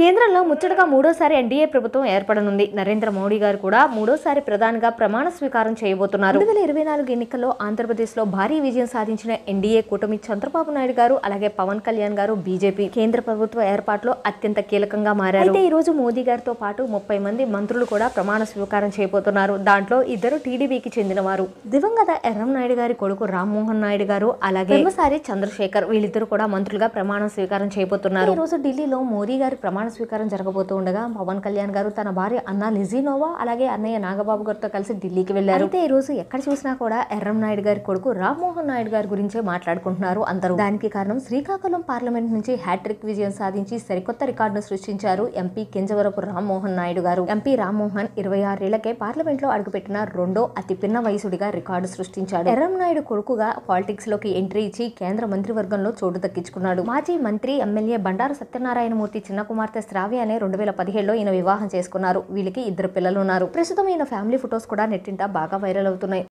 కేంద్రంలో ముచ్చటగా మూడోసారి ఎన్డీఏ ప్రభుత్వం ఏర్పడనుంది. నరేంద్ర మోడీ గారు కూడా మూడోసారి ప్రధానిగా ప్రమాణ స్వీకారం చేయబోతున్నారు. 2024 ఎన్నికల్లో ఆంధ్రప్రదేశ్లో భారీ విజయం సాధించిన ఎన్డీఏ కూటమి చంద్రబాబు నాయుడు గారు అలాగే పవన్ కళ్యాణ్ గారు బీజేపీ కేంద్ర ప్రభుత్వ ఏర్పాటులో అత్యంత కీలకంగా మారారు. అయితే ఈ రోజు మోదీ గారితో పాటు 30 మంది మంత్రులు కూడా ప్రమాణ స్వీకారం చేయబోతున్నారు. దాంట్లో ఇద్దరు టీడీపీకి చెందినవారు. దివంగత ఎర్రం నాయుడు గారి కొడుకు రామ్మోహన్ నాయుడు గారు అలాగే పెమ్మసాని చంద్రశేఖర్ వీళ్ళిద్దరు కూడా మంత్రులుగా ప్రమాణ స్వీకారం చేయబోతున్నారు. ఈ రోజు ఢిల్లీలో మోదీ గారి ప్రమాణ స్వీకారం జరగబోతూ ఉండగా పవన్ కళ్యాణ్ గారు తన భార్య అన్నా లిజినోవా అలాగే అన్నయ్య నాగబాబు గారితో కలిసి ఢిల్లీకి వెళ్లారు. అయితే ఈ రోజు ఎక్కడ చూసినా కూడా ఎర్రం నాయుడు గారి కొడుకు రామ్మోహన్ నాయుడు గారి గురించే మాట్లాడుకుంటున్నారు అందరూ. దానికి కారణం శ్రీకాకుళం పార్లమెంట్ నుంచి హ్యాట్రిక్ విజయం సాధించి సరికొత్త రికార్డును సృష్టించారు ఎంపీ కింజవరపు రామ్మోహన్ నాయుడు గారు. ఎంపీ రామ్మోహన్ 26 ఏళ్లకే పార్లమెంట్ లో అడుగుపెట్టిన రెండో అతి పిన్న వయసుడిగా రికార్డు సృష్టించాడు. ఎర్రం నాయుడు కొడుకుగా పాలిటిక్స్ లోకి ఎంట్రీ ఇచ్చి కేంద్ర మంత్రివర్గంలో చోటు దక్కించుకున్నాడు. మాజీ మంత్రి ఎమ్మెల్యే బండారు సత్యనారాయణమూర్తి చిన్న కుమార్తె శ్రావ్య అనే 2017లో ఈయన వివాహం చేసుకున్నారు. వీళ్ళకి 2 పిల్లలు ఉన్నారు. ప్రస్తుతం ఈయన ఫ్యామిలీ ఫొటోస్ కూడా నెట్టింట బాగా వైరల్ అవుతున్నాయి.